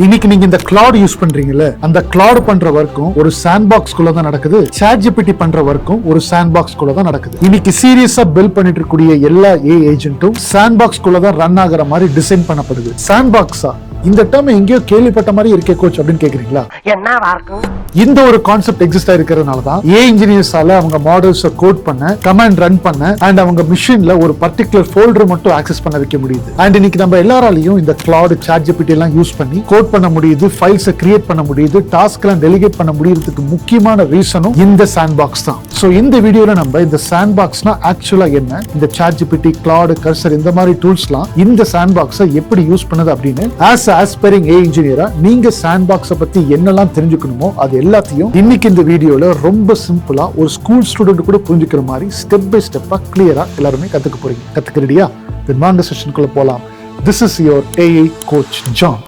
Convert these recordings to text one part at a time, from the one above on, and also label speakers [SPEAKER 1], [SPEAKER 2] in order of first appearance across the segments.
[SPEAKER 1] இன்னைக்கு நீங்க இந்த கிளாட் யூஸ் பண்றீங்கல்ல, அந்த கிளாட் பண்ற வர்க்கும் ஒரு சாண்ட்பாக்ஸ் குள்ள தான் நடக்குது. சாட்ஜிபிடி பண்ற வர்க்கும் ஒரு சாண்ட்பாக்ஸ் குள்ள தான் நடக்குது. இன்னைக்கு சீரியஸா பில்ட் பண்ணிட்டு இருக்கக்கூடிய எல்லா ஏஜென்ட்டும் சாண்ட்பாக்ஸ் குள்ள தான் ரன் ஆகுற மாதிரி டிசைன் பண்ணப்படுது. சாண்ட்பாக்ஸா இந்த டேர்ம் எங்கேயோ கேள்விப்பட்ட மாதிரி இருக்கே கோச் அப்படின்னு கேக்குறீங்களா? இந்த ஒரு கான்செப்ட் எக்ஸிஸ்ட் ஆயிருக்கிறதுனால தான் இன்ஜினியர்ஸால அவங்க மாடல்ஸை கோட் பண்ண, கமாண்ட் ரன் பண்ண அண்ட் அவங்க மிஷின்ல ஒரு பர்டிகுலர் ஃபோல்டர் மட்டும் ஆக்சஸ் பண்ண வைக்க முடியுது. அண்ட் இன்னைக்கு நம்ம எல்லாராலையும் இந்த கிளாட், சாட்ஜிபிடி எல்லாம் யூஸ் பண்ணி கோட் பண்ண முடியுது, ஃபைல்ஸை கிரியேட் பண்ண முடியுது, டாஸ்க் எல்லாம் டெலிகேட் பண்ண முடியறதுக்கு முக்கியமான ரீசனும் இந்த சாண்ட்பாக்ஸ் தான். சோ இந்த வீடியோல நம்ம இந்த சாண்ட்பாக்ஸ்னா ஆக்சுவலா என்ன, இந்த சாட்ஜிபிடி, கிளாட், கர்சர் இந்த மாதிரி டூல்ஸ்லாம் இந்த சாண்ட்பாக்ஸை எப்படி யூஸ் பண்ணுது அப்படின்னு ஆஸ்பைரிங் இன்ஜினியரா நீங்க சாண்ட்பாக்ஸை பத்தி என்னெல்லாம் தெரிஞ்சுக்கணுமோ அது எல்லாத்தையும் இன்னைக்கு இந்த வீடியோல ரொம்ப சிம்பிளா ஒரு ஸ்கூல் ஸ்டூடெண்ட் கூட புரிஞ்சுக்கிற மாதிரி ஸ்டெப் பை ஸ்டெப்பா கிளியரா எல்லாருமே கத்துக்க போறீங்க. கத்துக்கிறீங்களா? வாங்க செஷனுக்குள்ள போலாம். This is your AI coach John.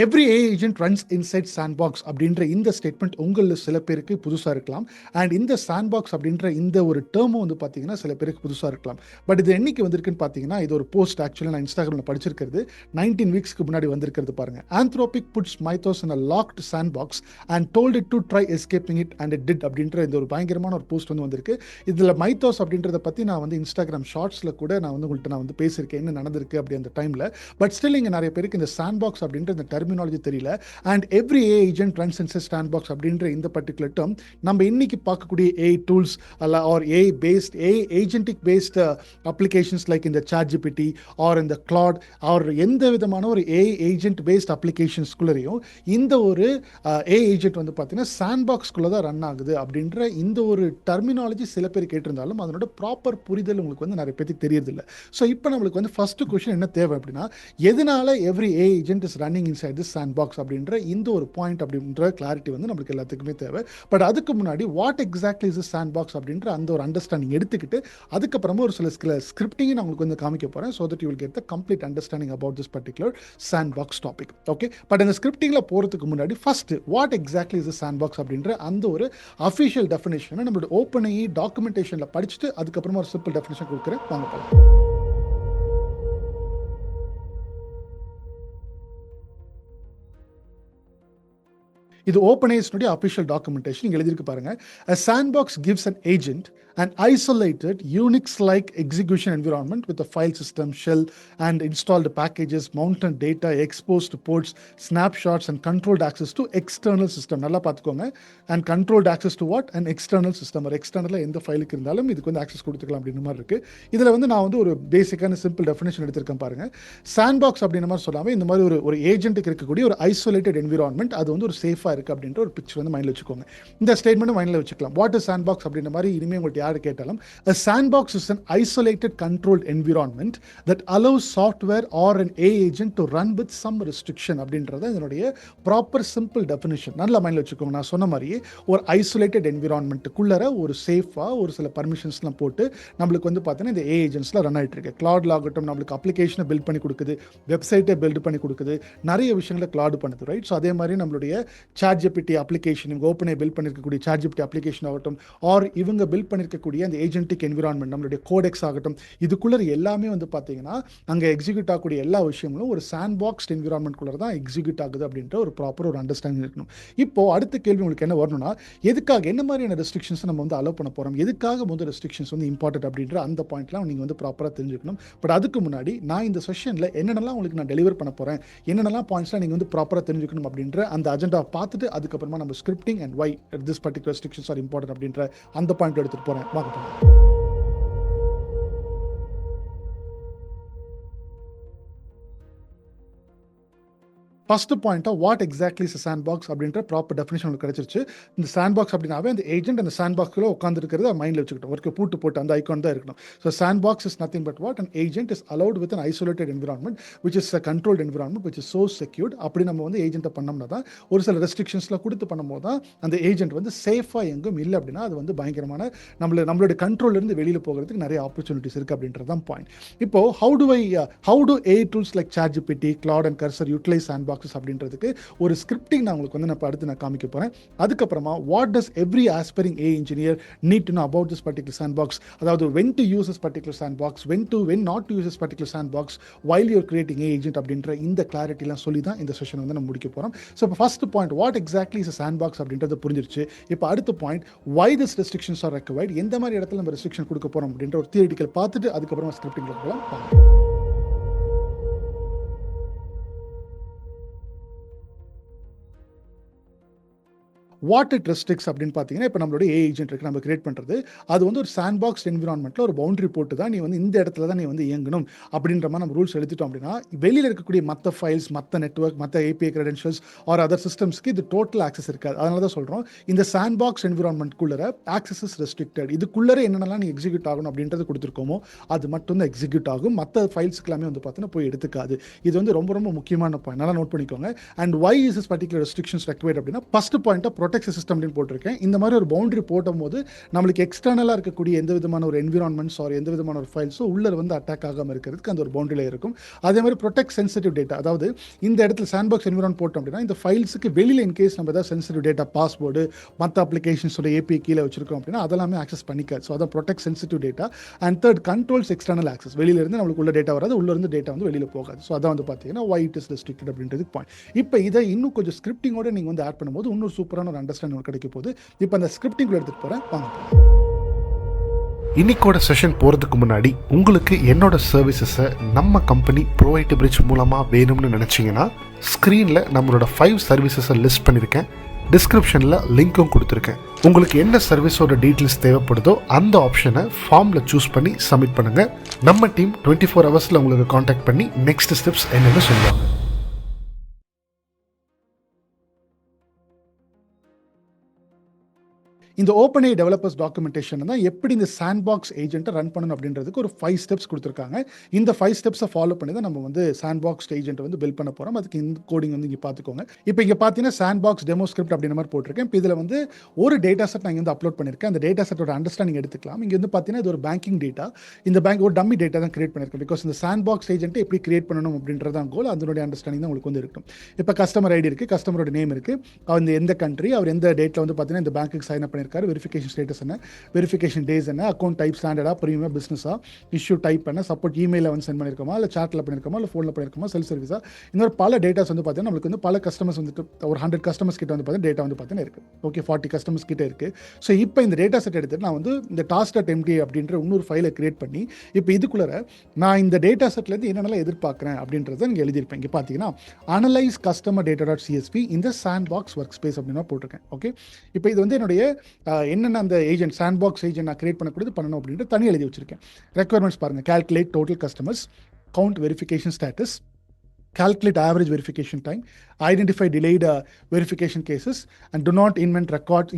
[SPEAKER 1] Every agent runs inside sandbox அப்படின்ற இந்த ஸ்டேட்மெண்ட் உங்களில் சில பேருக்கு புதுசாக இருக்கலாம். அண்ட் இந்த சாண்ட்பாக்ஸ் அப்படின்ற இந்த ஒரு டேர்மும் வந்து பார்த்தீங்கன்னா சில பேருக்கு புதுசாக இருக்கலாம். பட் இது என்னைக்கு வந்திருக்குன்னு பார்த்தீங்கன்னா, இது ஒரு போஸ்ட் ஆக்சுவலாக நான் இன்ஸ்டாகிராமில் படிச்சிருக்கிறது 19 வீக்ஸ்க்கு முன்னாடி வந்திருக்கிறது பாருங்க. Anthropic puts Mythos in a locked sandbox and told it to try escaping it and it did அப்படின்ற இந்த ஒரு பயங்கரமான ஒரு போஸ்ட் வந்து வந்திருக்கு. இதில் மைத்தோஸ் அப்படின்றத பற்றி நான் வந்து இன்ஸ்டாகிராம் ஷார்ட்ஸில் கூட நான் வந்து உங்கள்கிட்ட பேசியிருக்கேன் என்ன நடந்திருக்கு அப்படி அந்த டைமில். பட் ஸ்டில் இங்கே நிறைய பேருக்கு இந்த சாண்ட்பாக்ஸ் அப்படின்ற இந்த டெர்மினாலஜி தெரியல. And every agent runs inside sandbox அப்படின்ற இந்த பர்டிகுலர் டேர்ம் நம்ம இன்னைக்கு பார்க்கக்கூடிய ஏஐ டூல்ஸ் அல்ல or AI based agentic based applications like இந்த சாட்ஜிபிடி ஆர் இந்த கிளாட் ஆர் எந்த விதமான ஒரு ஏஐ ஏஜென்ட் பேஸ்ட் அப்ளிகேஷன்ஸ்குள்ளரையும் இந்த ஒரு ஏஐ ஏஜென்ட் வந்து பார்த்தீங்கன்னா சாண்ட்பாக்ஸ்குள்ள தான் ரன் ஆகுது அப்படின்ற இந்த ஒரு டெர்மினாலஜி சில பேர் கேட்டிருந்தாலும் அதனோட ப்ராப்பர் புரிதல் உங்களுக்கு வந்து நிறைய பேருக்கு தெரியறதில்ல. ஸோ இப்போ நம்மளுக்கு வந்து ஃபர்ஸ்ட் கொஸ்டின் என்ன தேவை அப்படின்னா, எதனால every AI agent is running inside this sandbox அப்படின்ற இந்த ஒரு பாயிண்ட் அப்படின்ற கிளாரிட்டி வந்து நம்மளுக்கு எல்லாத்துக்குமே தேவை. பட் அதுக்கு முன்னாடி வாட் எக்ஸாக்ட்லி இஸ் சாண்ட்பாக்ஸ் அப்படின்ற அந்த ஒரு அண்டர்ஸ்டாண்டிங் எடுத்துக்கிட்டு அதுக்கப்புறமா ஒரு சில ஸ்கிரிப்டிங் நான் உங்களுக்கு வந்து காமிக்க போறேன். so that you will get the complete understanding about this particular sandbox topic. okay, but இந்த ஸ்கிரிப்டிங்ல போறதுக்கு முன்னாடி first what exactly is sandbox அப்படின்ற அந்த ஒரு அஃபிஷியல் டெஃபினேஷனை நம்மளோட ஓப்பன் ஏஐ டாக்குமெண்டேஷன்ல படிச்சுட்டு அதுக்கப்புறமா ஒரு சிம்பிள் டெஃபினேஷன் கொடுக்குறேன். வாங்க பார்க்கலாம். இது OpenAI's அஃபிஷியல் டாக்குமெண்டேஷன். இங்க எழுதிருக்கு பாருங்க. A sandbox gives an agent an isolated Unix-like execution environment with a file system, shell, and installed packages, mounted data, exposed ports, snapshots, and controlled access to external system. நல்லா பார்த்துக்கோங்க. And controlled access to what? An external system. ஒரு external எந்த ஃபைலுக்கு இருந்தாலும் இதுக்கு வந்து access கொடுத்துக்கலாம் அப்படின்ற மாதிரி இருக்கு. இதுல வந்து நான் வந்து ஒரு பேசிக்கான சிம்பிள் டெஃபினேஷன் எடுத்திருக்கேன் பாருங்க. சாண்ட்பாக்ஸ் அப்படின்ற மாதிரி சொல்லாம இந்த மாதிரி ஒரு ஏஜென்ட்டுக்கு இருக்கக்கூடிய ஒரு ஐசோலேட்டட் என்விரான்மெண்ட், அது வந்து ஒரு சேஃபா இருக்கு அப்படின்ற ஒரு பிக்சர் வந்து மைண்ட்ல வச்சுக்கோங்க. இந்த ஸ்டேட்மெண்ட் மைண்ட்ல வச்சுக்கலாம். வாட் இஸ் சாண்ட்பாக்ஸ் அப்படின்ற மாதிரி இனிமே உங்களுக்கு யாரு கேட்டாலும், a sandbox is an isolated controlled environment that allows software or an AI agent to run with some restriction அப்படின்றது இதனுடைய ப்ராப்பர் சிம்பிள் டெஃபினிஷன். நல்லா மைண்ட்ல வச்சுக்கோங்க. நான் சொன்ன மாதிரியே ஒரு ஐசோலேட்டட் என்விரான்மெண்ட்டுக்குள்ளர ஒரு சேஃபா ஒரு சில பர்மிஷன்ஸ்லாம் போட்டு நம்மளுக்கு வந்து பார்த்தீங்கன்னா இந்த ஏஐ ஏஜென்ட்ஸ்லாம் ரன் ஆகிட்டு இருக்கு. கிளாட்ல ஆகட்டும் நம்மளுக்கு அப்ளிகேஷனை பில்ட் பண்ணி கொடுக்குது, வெப்சைட்டை பில்ட் பண்ணி கொடுக்குது, நிறைய விஷயங்களை கிளாட் பண்ணுது. ரைட். ஸோ அதே மாதிரி நம்மளுடைய சாட்ஜிபிடி அப்ளிகேஷன், இவங்க ஓப்பனை பில்ட் பண்ணிருக்கக்கூடிய சாட்ஜிபிடி அப்ளிகேஷன் ஆகட்டும் ஆர் இவங்க பில்ட் பண்ணிருக்கக்கூடிய அந்த ஏஜென்டிக் என்விரான்மெண்ட், நம்மளுடைய கோடெக்ஸ் ஆகட்டும், இதுக்குள்ள எல்லாமே வந்து பார்த்தீங்கன்னா அங்கே எக்ஸிக்யூட் ஆகக்கூடிய எல்லா விஷயங்களும் ஒரு சாண்ட்பாக்ஸ் என்விரான்மெண்ட்குள்ள தான் எக்ஸிக்யூட் ஆகுது அப்படின்ற ஒரு ப்ராப்பர் ஒரு அண்டர்ஸ்டாண்டிங் இருக்கணும். இப்போ அடுத்த கேள்வி உங்களுக்கு என்ன வரணும்னா, எதுக்காக என்ன மாதிரியான ரெஸ்ட்ரிக்ஷன்ஸ் நம்ம வந்து அலோவ் பண்ண போறோம், எதுக்காக வந்து ரெஸ்ட்ரிக்ஷன்ஸ் வந்து இம்பார்ட்டன்ட் அப்படின்ற அந்த பாயிண்ட்லாம் நீங்க வந்து ப்ராப்பராக தெரிஞ்சுக்கணும். பட் அதுக்கு முன்னாடி நான் இந்த செஷன்ல என்னென்னலாம் உங்களுக்கு நான் டெலிவர் பண்ண போறேன், என்னென்னலாம் பாயிண்ட்ஸ்லாம் நீங்க வந்து ப்ராப்பராக தெரிஞ்சுக்கணும் அப்படின்ற அந்த அஜெண்டா பார்த்துட்டு அதுக்கப்புறமா நம்ம scripting and why this particular restrictions are important அப்படின்ற அந்த பாயிண்ட் எடுத்துட்டு போறேன். வாங்க போகலாம். ஃபர்ஸ்ட் பாயிண்டா வாட் எக்ஸாக்ட்லி இஸ் சாண்ட்பாக்ஸ் அப்படின்ற ப்ராப்பர் டெஃபினேஷன் உங்களுக்கு கிடைச்சிருச்சு. இந்த சாண்ட்பாக்ஸ் அப்படின்னாவே அந்த ஏஜென்ட் அந்த சாண்ட்பாக்ஸ்ல உட்காந்துருக்கிறது மைண்ட்ல வச்சுக்கிட்டோம். ஒரு பூட்டு போட்டு அந்த ஐகான் தான் இருக்கணும். So sandbox is nothing but what, and agent is allowed with an isolated environment which is a controlled environment which is so secured. அப்படி நம்ம வந்து ஏஜென்ட்டை பண்ணோம்னா தான், ஒரு சில ரெஸ்ட்ரிக்ஷன்ஸ்லாம் கொடுத்து பண்ணும்போது தான் அந்த ஏஜென்ட் வந்து சேஃபாக எங்கும் இல்லை அப்படின்னா அது வந்து பயங்கரமான நம்மளுடைய கண்ட்ரோல்லேருந்து வெளியில் போகிறதுக்கு நிறைய ஆப்பர்ச்சுனிட்டிஸ் இருக்குது அப்படின்றது தான் பாயிண்ட். இப்போ how do AI tools like ChatGPT, Claude and Cursor utilize Sandbox boxes அப்படின்றதுக்கு ஒரு ஸ்கிரிப்டிங் நான் உங்களுக்கு வந்து அடுத்து நான் காமிக்க போகிறேன். அதுக்கப்புறமா what does every aspiring A engineer need to know about this particular sandbox, அதாவது when to use this particular sandbox, when not to use this particular sandbox while you're creating a agent அப்படின்ற இந்த கிளாரிட்டிலாம் சொல்லி தான் இந்த session வந்து நம்ம முடிக்க போகிறோம். ஸோ இப்போ first point what exactly is sandbox அப்படின்றது புரிஞ்சிருச்சு. இப்போ அடுத்த point why this restrictions are required, எந்த மாதிரி இடத்துல நம்ம ரெஸ்ட்ரிக்ஷன் கொடுக்க போகிறோம் அப்படின்ற ஒரு தியரிட்டிக்கல் பார்த்துட்டு அதுக்கப்புறமா ஸ்கிரிப்டிங்கில் போகலாம். வாட் இட் ரெஸ்ட்ரிக்ஸ் அப்படின்னு பார்த்தீங்கன்னா, இப்போ நம்மளுடைய ஏ ஏஜென்ட் இருக்கு நம்ம கிரியேட் பண்ணுறது, அது வந்து ஒரு சாண்ட்பாக்ஸ் என்விரான்மெண்ட்டில் ஒரு பவுண்டரி போட்டு தான் நீ வந்து இந்த இடத்துல தான் நீ வந்து இயங்கணும் அப்படின்ற மாதிரி நம்ம ரூல்ஸ் எழுதிட்டோம் அப்படின்னா, வெளியில் இருக்கக்கூடிய மற்ற ஃபைல்ஸ், மற்ற நெட்வொர்க், மற்ற ஏபிஐ கிரெடென்ஷியல்ஸ் ஆர் அதர் சிஸ்டம்ஸ்க்கு இது டோட்டல் ஆக்சஸ் இருக்காது. அதனால தான் சொல்கிறோம் இந்த சாண்ட்பாக்ஸ் என்விரான்மெண்ட்குள்ளே ஆக்சஸ் இஸ் ரெஸ்ட்ரிக்டட். இதுக்குள்ளே என்னென்னலாம் நீ எக்ஸிக்யூட் ஆகணும் அப்படின்றது கொடுத்துருக்கோமோ அது மட்டும் தான் எக்ஸிக்யூட் ஆகும். மற்ற ஃபைல்ஸ்க்கு எல்லாமே வந்து பார்த்தீங்கன்னா போய் எடுத்துக்காது. இது வந்து ரொம்ப ரொம்ப முக்கியமான பாயிண்ட், நல்லா நோட் பண்ணிக்கோங்க. And why is is particular restrictions required அப்படின்னா, ஃபர்ஸ்ட் பாயிண்ட் ப்ரொடெக்ட் சிஸ்டம் அப்படின்னு போட்டிருக்கேன். இந்த மாதிரி ஒரு பவுண்டரி போடும் போது நம்மளுக்கு எக்ஸ்டர்னலாக இருக்கக்கூடிய எந்த விதமான ஒரு என்விரான்மெண்ட்ஸ் ஆர் எந்த விதமான ஒரு ஃபைல்ஸோ உள்ள வந்து அட்டாக் ஆகாமல் இருக்கிறதுக்கு அந்த ஒரு பவுண்டரியில் இருக்கும். அதே மாதிரி ப்ரொடெக்ட் சென்சிட்டிவ் டேட்டா, அதாவது இந்த இடத்துல சாண்ட்பாக்ஸ் என்விரான்மெண்ட் போட்டோம் அப்படின்னா இந்த ஃபைல்ஸுக்கு வெளியில் இன்கேஸ் நம்ம ஏதாவது சென்சிட்டிவ் டேட்டா, பாஸ்வேர்டு, மற்ற அப்ளிகேஷன்ஸோட ஏபிஐ கீழே வச்சிருக்கோம் அப்படின்னா அதெல்லாமே ஆக்சஸ் பண்ணிக்காது. ஸோ அதான் protect sensitive data. And third controls external access, வெளியிலிருந்து நம்மளுக்கு உள்ள டேட்டா வராது, உள்ள இருந்து டேட்டா வந்து வெளியில் போகாது. ஸோ அதான் வந்து பார்த்தீங்கன்னா why it is restricted அப்படின்றது பாயிண்ட். இப்போ இதை இன்னும் கொஞ்சம் ஸ்கிரிப்டிங்கோட நீங்கள் வந்து ஆட் பண்ணும்போது இன்னும் சூப்பரான ஒரு அண்டர்ஸ்டாண்டிங் கிடைக்க போகுது. இப்போ அந்த ஸ்கிரிப்டிங்குள்ள எடுத்துட்டு போகிறேன், வாங்க.
[SPEAKER 2] இன்னைக்கோட செஷன் போகிறதுக்கு முன்னாடி உங்களுக்கு என்னோட சர்வீசஸை நம்ம கம்பெனி ப்ரோவைட் பிரிட்ஜ் மூலமாக வேணும்னு நினச்சிங்கன்னா ஸ்க்ரீனில் நம்மளோட 5 சர்வீசஸை லிஸ்ட் பண்ணியிருக்கேன். டிஸ்கிரிப்ஷனில் லிங்க்கும் கொடுத்துருக்கேன். உங்களுக்கு என்ன சர்வீஸோட டீட்டெயில்ஸ் தேவைப்படுதோ அந்த ஆப்ஷனை ஃபார்மில் சூஸ் பண்ணி சப்மிட் பண்ணுங்கள். நம்ம டீம் 24 ஹவர்ஸில் உங்களுக்கு காண்டாக்ட் பண்ணி நெக்ஸ்ட் ஸ்டெப்ஸ் என்னென்னு சொல்லுவாங்க.
[SPEAKER 1] இந்த ஓப்பன் ஏ டெவலப்பர்ஸ் டாக்குமெண்டேஷன் தான் எப்படி இந்த சாண்ட்பாக்ஸ் ஏஜென்ட்டை ரன் பண்ணணும் அப்படின்றதுக்கு ஒரு 5 ஸ்டெப்ஸ் கொடுத்துருக்காங்க. இந்த 5 ஸ்டெப்ஸை ஃபாலோ பண்ணி தான் நம்ம வந்து சாண்ட்பாக்ஸ் ஏஜென்ட்டை வந்து பில்ட் பண்ண போகிறோம். அதுக்கு இந்த கோடிங் வந்து இங்கே பார்த்துக்கோங்க. இப்போ இங்கே பார்த்தீங்கன்னா சாண்ட்பாக்ஸ் டெமோ ஸ்கிரிப்ட் அப்படின்ற மாதிரி போட்டிருக்கேன். இப்போ இதில் வந்து ஒரு டேட்டா செட் நான் இங்கே வந்து அப்லோட் பண்ணியிருக்கேன். அந்த டேட்டா செட்டோட அண்டர்ஸ்டாண்டிங் எடுத்துக்கலாம். இங்கே வந்து பார்த்தீங்கன்னா இது ஒரு பேங்கிங் டேட்டா. இந்த பேங்க் ஒரு டம்மி டேட்டா தான் கிரியேட் பண்ணியிருக்கேன். பிகாஸ் இந்த சாண்ட்பாக்ஸ் ஏஜென்ட்டை எப்படி கிரியேட் பண்ணணும் அப்படின்றதான் கோல். அதனுடைய அண்டர்ஸ்டாண்டிங் தான் உங்களுக்கு வந்து இருக்கும். இப்போ கஸ்டமர் ஐடி இருக்குது, கஸ்டமரோட நேம் இருக்குது, அவர் எந்த கண்ட்ரி, அவர் எந்த டேட்டில் வந்து பார்த்தீங்கன்னா இந்த பேங்க்குக்கு சைன் அப் பண்ணியிருக்காரு, வெரிஃபிகேஷன் என்ன, வெரிஃபிகேஷன் டேஸ் என்ன, அக்கௌண்ட் டைப் ஸ்டாண்டர்டா, பிரீமியம், பிசினஸா, இஷ்யூ டைப் என்ன, சப்போர்ட் இமெயில வந்து சென்ட் பண்ணிருக்கோமா, இல்ல சாட்ல பண்ணிருக்கோமா, இல்ல ஃபோன்ல பண்ணிருக்கோமா, செல்ஃப் சர்வீஸா, இந்த மாதிரி பல டேட்டாஸ் வந்து பார்த்தீங்கன்னா நம்மளுக்கு வந்து பல கஸ்டமர்ஸ் வந்து ஒரு 100 கஸ்டமர்ஸ் கிட்ட வந்து பார்த்தீங்கன்னா டேட்டா வந்து பார்த்தீங்கன்னா இருக்கு. ஓகே, 40 கஸ்டமர்ஸ் கிட்ட இருக்கு. ஸோ இப்போ இந்த டேட்டா செட் எடுத்துட்டு நான் வந்து இந்த task.md அப்படின்ற இன்னொரு ஃபைலை கிரியேட் பண்ணி இப்போ இதுக்குள்ள நான் இந்த டேட்டா செட்லேருந்து என்னென்னலாம் எதிர்பார்க்குறேன் அப்படின்றத இங்கே எழுதியிருப்பேன். இங்கே பார்த்தீங்கன்னா அனலைஸ் கஸ்டமர் டேட்டா.csv இந்த சாண்ட்பாக்ஸ் ஒர்க் ஸ்பேஸ் அப்படின்னு போட்டிருக்கேன். ஓகே, இப்போ இது வந்து என்னுடைய என்னென்ன அந்த ஏஜென்ட் சாண்ட்பாக்ஸ் ஏஜென்ட் நான் கிரியேட் பண்ணணும் அப்படின்ட்டு தனி எழுதி வச்சிருக்கேன். ரெக்யர்மெண்ட்ஸ் பாருங்க, calculate total customers, count verification status, calculate average verification time, identify delayed verification cases, and do not invent records.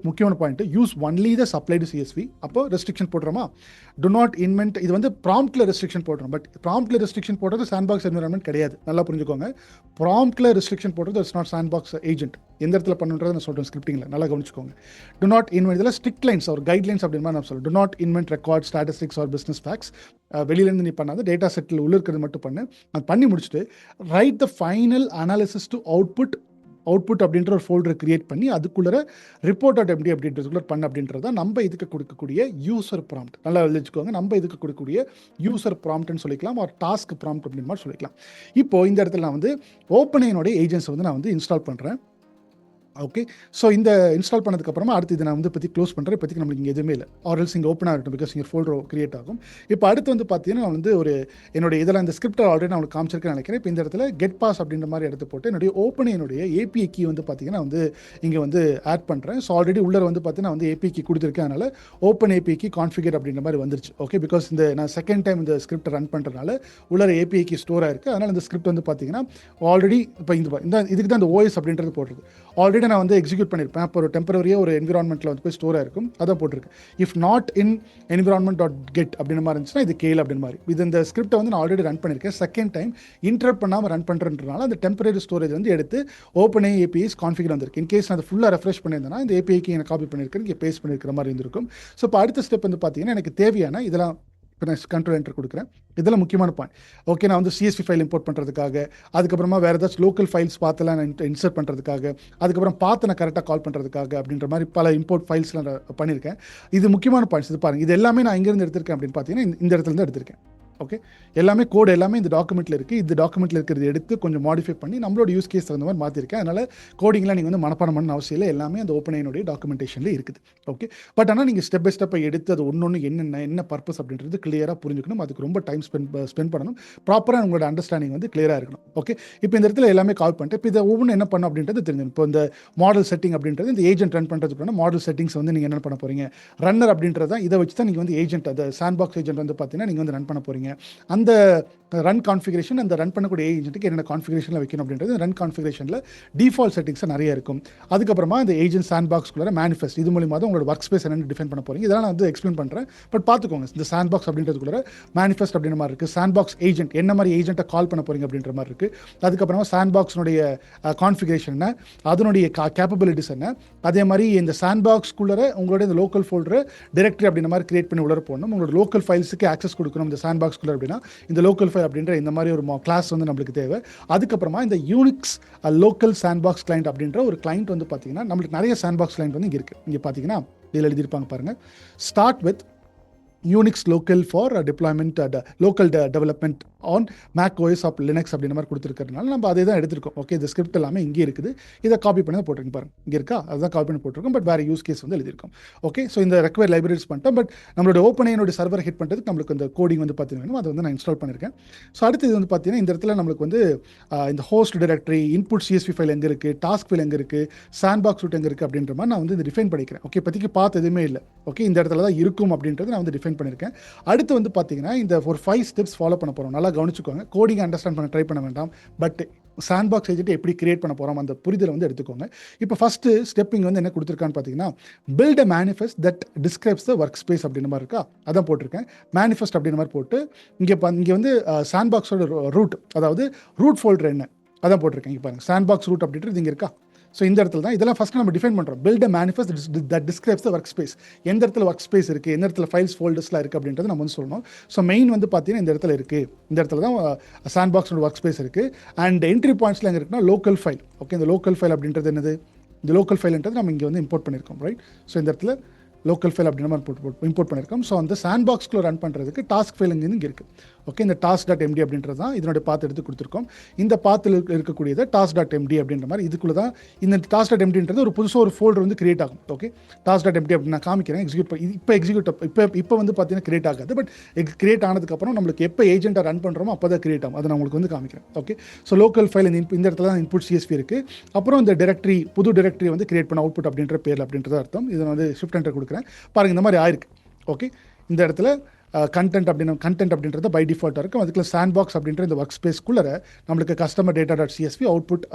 [SPEAKER 1] முக்கியமான point, use only the supply to CSV. அப்போ restriction போடுறோமா, do not invent, இது வந்து ப்ராம்ப்ட்ல restriction போடுறோம். But ப்ராம்ப்ட்ல restriction போடுறது sandbox environment கிடையாது, நல்லா புரிஞ்சுக்கோங்க. ப்ராம்ப்ட்ல restriction போடுறது இட்ஸ் நாட் சாண்ட்பாக்ஸ் ஏஜென்ட். எந்த இடத்துல பண்ணுன்றதை நான் சொல்றேன் ஸ்கிரிப்டிங்ல, நல்லா கவனிச்சுக்கோங்க. do not invent, இதெல்லாம் ஸ்ட்ரிக்ட் லைன்ஸ் ஒரு கைட்லைன்ஸ் அப்படின்னு நான் சொல்றேன். do not invent records, statistics or business facts. வெளியிலேருந்து நீ பண்ணாத, டேட்டா செட்டில் உள்ள இருக்கிறது மட்டும் பண்ணு. அது பண்ணி முடிச்சுட்டு right the final analysis to output அப்படின்ற ஒரு ஃபோல்டர் கிரியேட் பண்ணி அதுக்குள்ளே report.md அப்படின்றதுக்குள்ள பண்ண அப்படின்றத நம்ம இதுக்கு கொடுக்கக்கூடிய யூசர் ப்ராம்ப்ட். நல்லா எழுதிச்சுக்கோங்க, நம்ம இதுக்கு கொடுக்கக்கூடிய யூசர் ப்ராம்ப்ட்னு சொல்லிக்கலாம், ஒரு டாஸ்க் ப்ராம்ப்ட் அப்படின்னு மாதிரி சொல்லிக்கலாம். இப்போ இந்த இடத்துல நான் வந்து ஓப்பன்ஏனுடைய ஏஜென்ட்ஸ் வந்து நான் வந்து இன்ஸ்டால் பண்ணுறேன். ஓகே, ஸோ இந்த இன்ஸ்டால் பண்ணதுக்கப்புறமா அடுத்து இதை நான் வந்து பற்றி க்ளோஸ் பண்ணுறேன். இப்போதைக்கு நம்மளுக்கு இங்கே எதுவுமே இல்லை, ஆர்எல்ஸ் இங்கே ஓப்பன் ஆகிடும், பிகாஸ் இங்கே ஃபோல்டர் கிரியேட் ஆகும். இப்போ அடுத்து வந்து பார்த்தீங்கன்னா நான் வந்து ஒரு என்னுடைய இதெல்லாம் இந்த ஸ்கிரிப்டை ஆல்ரெடி நான் உங்களுக்கு காமிச்சிருக்கேன்னு நினைக்கிறேன். இப்போ இந்த இடத்துல கெட் பாஸ் அப்படின்ற மாதிரி எடுத்து போட்டு என்னுடைய ஏபிஐ கீ வந்து பார்த்தீங்கன்னா வந்து இங்கே வந்து ஆட் பண்ணுறேன். ஸோ ஆல்ரெடி உள்ளே வந்து பார்த்தீங்கன்னா வந்து ஏபிஐ கீ கொடுத்துருக்கேன், அதனால் ஓப்பன் ஏபிஐ கீ கான்ஃபிகர் அப்படின்ற மாதிரி வந்துருச்சு. ஓகே, பிகாஸ் இந்த நான் செகண்ட் டைம் இந்த ஸ்கிரிப்டை ரன் பண்ணுறதுனால உள்ள ஏபிஐ கீ ஸ்டோர் ஆயிருக்கு. அதனால் இந்த ஸ்கிரிப்ட் வந்து பார்த்தீங்கன்னா ஆல்ரெடி இப்போ இந்த இதுக்கு தான் இந்த ஓஎஸ் அப்படின்றது போடுறது ஆல்ரெடி நான் வந்து எக்ஸிக்யூட் பண்ணி அப்போ ஒரு டெம்பரரியாக ஒரு என்விரான்மெண்ட்டில் வந்து போய் ஸ்டோராக இருக்கும், அதான் போட்டிருக்கு. இஃப் நாட் இன் environment.get அப்படின்ற மாதிரி இருந்துச்சுன்னா இது கேள் அப்படின்னு மாதிரி. இது இந்த ஸ்கிரிப்டை வந்து நான் ஆல்ரெடி ரன் பண்ணியிருக்கேன், செகண்ட் டைம் இன்டரப்ட் பண்ணாமல் ரன் பண்ணுறதுனால அந்த டெம்பரரி ஸ்டோரேஜ் வந்து எடுத்து ஓப்பன் ஏபிஐஸ் கான்ஃபிகர் வந்திருக்கு. இன்கேஸ் நான் அதை ஃபுல்லாக ரெஃப்ரெஷ் பண்ணியிருந்தேன்னா இந்த ஏபிஐக்கு எனக்கு காப்பி பண்ணியிருக்கேன், இங்கே பேஸ்ட் பண்ணியிருக்கிற மாதிரி இருந்திருக்கும். ஸோ இப்போ அடுத்த ஸ்டெப் வந்து பார்த்தீங்கன்னா எனக்கு தேவையான இதெல்லாம் இப்போ நான் கண்ட்ரோல் என்டர் கொடுக்குறேன். இதெல்லாம் முக்கியமான பாயிண்ட். ஓகே, நான் வந்து CSV ஃபைல் இம்போர்ட் பண்ணுறதுக்காக, அதுக்கப்புறமா வேறு ஏதாச்சும் லோக்கல் ஃபைல்ஸ் பார்த்துலாம் நான் இன்சர்ட் பண்ணுறதுக்காக, அதுக்கப்புறம் பார்த்து நான் கரெக்டாக கால் பண்ணுறதுக்காக அப்படின்ற மாதிரி பல இம்போர்ட் ஃபைல்ஸ்லாம் நான் பண்ணியிருக்கேன். இது முக்கியமான பாயிண்ட்ஸ். இது பாருங்கள், இது எல்லாமே நான் எங்கேருந்து எடுத்திருக்கேன் அப்படின்னு பார்த்தீங்கன்னா இந்த இடத்துல இருந்து எடுத்திருக்கேன். ஓகே, எல்லாமே கோடு எல்லாமே இந்த டாக்குமெண்ட்டில் இருக்குது. இந்த டாக்குமெண்ட்டில் இருக்கிறது எடுத்து கொஞ்சம் மாடிஃபை பண்ணி நம்மளோட யூஸ் கேஸ் தகுந்த மாதிரி மாற்றிருக்கேன். அதனால் கோடிங்லாம் நீங்கள் வந்து மனப்பாடம் பண்ண அவசியம் இல்லை. எல்லாமே அந்த ஓப்பன்ஐனுடைய டாக்குமெண்டேஷனில் இருக்குது. ஓகே, பட் ஆனால் நீங்கள் ஸ்டெப் பை ஸ்டெப்பை எடுத்து அது ஒன்று என்ன பர்பஸ் அப்படின்றது கிளியராக புரிஞ்சுக்கணும். அதுக்கு ரொம்ப டைம் ஸ்பெண்ட் பண்ணணும். ப்ராப்பராக உங்களோட அண்டர்ஸ்டாண்டிங் வந்து கிளியராக இருக்கணும். ஓகே, இப்போ இந்த இடத்துல எல்லாமே கால் பண்ணிட்டு இப்போ இதை ஒவ்வொன்று என்ன பண்ணணும் அப்படின்றது தெரிஞ்சுக்கணும். இப்போ இந்த மாடல் செட்டிங் அப்படின்றது இந்த ஏஜென்ட் ரன் பண்ணுறதுக்கு மாடல் செட்டிங்ஸ் வந்து நீங்கள் என்ன பண்ண போகிறீங்க, ரன்னர் அப்படின்றத இதை வச்சு தான் நீங்கள் வந்து ஏஜென்ட், அந்த சாண்ட்பாக்ஸ் ஏஜென்ட் வந்து பார்த்தீங்கன்னா நீங்கள் வந்து ரன் பண்ண போகிறீங்க. அந்த ரன் கான்ஃபிகரேஷன், அந்த ரன் பண்ணக்கூடிய ஏஜென்ட்டுக்கு என்னென்ன கான்ஃபிகரேஷனில் வைக்கணும் அப்படின்றது ரன் கான்ஃபிகரேஷனில் டிஃபால்ட் செட்டிங்ஸ் நிறைய இருக்கும். அதுக்கப்புறமா இந்த ஏஜென்ட் சாண்ட்பாக்ஸ்குள்ள மேனிஃபெஸ்ட், இது மூலியமாக தான் உங்களோட ஒர்க் ஸ்பேஸ் என்னென்னு டிஃபைன் பண்ண போகிறீங்க. இதெல்லாம் நான் வந்து எக்ஸ்பிளைன் பண்ணுறேன். பட் பார்த்துக்கோங்க, இந்த சாண்ட்பாக்ஸ் அப்படின்றதுக்குள்ள மேனிஃபெஸ்ட் அப்படின்ற மாதிரி இருக்குது. சாண்ட்பாக்ஸ் ஏஜென்ட் என்ன மாதிரி ஏஜென்ட்டை கால் பண்ண போகிறீங்க அப்படின்ற மாதிரி இருக்குது. அதுக்கப்புறமா சாண்ட்பாக்ஸினுடைய கான்ஃபிகரேஷன் என்ன, அதனுடைய கேப்பபிலிட்டிஸ் என்ன, அதே மாதிரி இந்த சாண்ட்பாக்ஸ்குள்ளே உங்களோட இந்த லோக்கல் ஃபோல்டர் டைரக்டரி அப்படின்ற மாதிரி கிரியேட் பண்ணி உள்ள போடணும். உங்களோட லோக்கல் ஃபைல்ஸுக்கு ஆக்சஸ் கொடுக்கணும் இந்த சாண்ட்பாக்ஸ்குள்ளே அப்படின்னா இந்த லோக்கல் ஃபைல் அப்படின்ற இந்த மாதிரி ஒரு கிளாஸ் வந்து நம்மளுக்கு தேவை. அதுக்கப்புறமா இந்த யூனிக்ஸ் லோக்கல் சாண்ட்பாக்ஸ் கிளைண்ட் அப்படின்ற ஒரு கிளைண்ட் வந்து பார்த்தீங்கன்னா நம்மளுக்கு நிறைய சாண்ட்பாக்ஸ் கிளைண்ட் வந்து இங்கே இருக்குது. இங்கே பார்த்தீங்கன்னா இதில் எழுதியிருப்பாங்க பாருங்கள், start with Unix local for deployment local development on Mac OS of Linux அப்படின்ற மாதிரி கொடுத்துருக்கிறதுனால நம்ம அதே தான் எடுத்துருக்கோம். ஓகே, இந்த ஸ்கிரிப்ட் எல்லாமே இங்கே இருக்குது. இதை காப்பி பண்ணி தான் போட்டிருக்கோம் பாருங்க, இங்கே இருக்கா, அதுதான் காப்பி பண்ணி போட்டிருக்கோம். பட் வேறு யூஸ் கேஸ் வந்து எழுதியிருக்கோம். ஓகே, ஸோ இந்த ரெக்வயர் லைப்ரரிஸ் பண்ணிட்டோம். பட் நம்மளோட ஓப்பன்ஐனோட சர்வர் ஹிட் பண்ணுறதுக்கு நம்மளுக்கு இந்த கோடிங் வந்து பார்த்தீங்கன்னா அதை வந்து நான் இன்ஸ்டால் பண்ணியிருக்கேன். ஸோ அடுத்து இது வந்து பார்த்தீங்கன்னா இந்த இடத்துல நம்மளுக்கு வந்து இந்த host directory, input CSV file எங்கே இருக்குது, டாஸ்க் ஃபைல் எங்கே இருக்குது, சாண்ட்பாக்ஸ் ரூட் எங்கே இருக்குது அப்படின்ற மாதிரி நான் வந்து இந்த டிஃபைன் பண்ணிக்கிறேன். ஓகே, இப்போதைக்கு பார்த்து எதுவுமே இல்லை. ஓகே, இந்த இடத்துல தான் இருக்கும் அப்படின்றது நான் வந்து டிஃபைன் பண்ணியிருக்கேன். அடுத்து வந்து பார்த்தீங்கன்னா இந்த ஒரு 5 ஸ்டெப்ஸ் ஃபாலோ பண்ண போகிறோம். நல்லா கவனிச்சுக்கோங்க. கோடிங் அண்டர்ஸ்டாண்ட் பண்ண ட்ரை பண்ண வேண்டாம். பட் சாண்ட்பாக்ஸ் ஏஜென்ட் எப்படி கிரியேட் பண்ண போகிறோம் அந்த புரிதலை வந்து எடுத்துக்கோங்க. இப்போ ஃபஸ்ட்டு ஸ்டெப்பிங் வந்து என்ன கொடுத்துருக்கான்னு பார்த்தீங்கன்னா, build a manifest that describes the work space அப்படின்ற மாதிரி இருக்கா, அதான் போட்டிருக்கேன். மேனிஃபெஸ்ட் அப்படின்ற மாதிரி போட்டு இங்கே வந்து சாண்ட்பாக்ஸோட ரூட், அதாவது ரூட் ஃபோல்டர் என்ன அதான் போட்டிருக்கேன். இங்கே பாருங்கள், சாண்ட்பாக்ஸ் ரூட் அப்படின்றது இங்கே இருக்கா. ஸோ இந்த இடத்துல தான் இதெல்லாம் ஃபஸ்ட்டு நம்ம டிஃபைன் பண்ணுறோம். Build a manifest that describes the work space. எந்த இடத்துல ஒர்க் ஸ்பேஸ் இருக்குது, எந்த இடத்துல ஃபைல்ஸ் ஃபோல்டர்ஸ்லாம் இருக்குது அப்படின்றது நம்ம வந்து சொல்லணும். ஸோ மெயின் வந்து பார்த்தீங்கன்னா இந்த இடத்துல இருக்குது. இந்த இடத்துல தான் சாண்ட்பாக்ஸோட ஒர்க் ஸ்பேஸ் இருக்குது. அண்ட் என்ட்ரி பாயிண்ட்ஸில் எங்கே இருக்குன்னா லோக்கல் ஃபைல். ஓகே, இந்த லோக்கல் ஃபைல் அப்படின்றது என்னது, இந்த லோக்கல் ஃபைல்ன்றது நம்ம இங்கே வந்து இம்போர்ட் பண்ணியிருக்கோம். ரைட், ஸோ இந்த இடத்துல லோக்கல் ஃபைல் அப்படின்ற மாதிரி இம்போர்ட் பண்ணியிருக்கோம். ஸோ அந்த சாண்ட்பாக்ஸ்குள்ளே ரன் பண்ணுறதுக்கு டாஸ்க் ஃபைல் இங்கே இருக்குது. ஓகே, இந்த task.md அப்படின்றது தான் இதனுடைய பாத் எடுத்து கொடுத்துருக்கோம். இந்த பாத்தில் இருக்கக்கூடியது task.md அப்படின்ற மாதிரி இதுக்குள்ளே தான் இந்த task.mdன்றது ஒரு புதுசாக ஒரு ஃபோல்டர் வந்து கிரியேட் ஆகும். ஓகே, task.md அப்படி நான் காமிக்கிறேன். இப்போ வந்து பார்த்தீங்கன்னா கிரியேட் ஆகாது. பட் கிரியேட் ஆனதுக்கப்புறம் நம்மளுக்கு எப்போ ஏஜென்ட்டாக ரன் பண்ணுறோமோ அப்போ தான் கிரியேட் ஆகும். அதை நான் உங்களுக்கு வந்து காமிக்கிறேன். ஓகே, ஸோ லோக்கல் ஃபைல் இந்த இடத்துல தான் இன்புட் CSV இருக்குது. அப்புறம் இந்த டைரக்டரி, புது டைரக்டரி வந்து கிரியேட் பண்ண அவுட்புட் அப்படின்ற பேர் அப்படின்றது அர்த்தம். இதை வந்து ஷிஃப்ட் என்டர் கொடுக்குறேன் பாருங்கள், இந்த மாதிரி ஆயிருக்கு. ஓகே, இந்த இடத்துல கண்டென்ட் அப்படின்றது பை டிஃபால்ட்டாக இருக்கும். அதுக்குள்ள சாண்ட்பாக்ஸ் அப்படின்ற இந்த ஒர்க் ஸ்பேஸ்க்குள்ளே நம்மளுக்கு கஸ்டமர் டேட்டா.csv அவுட்புட்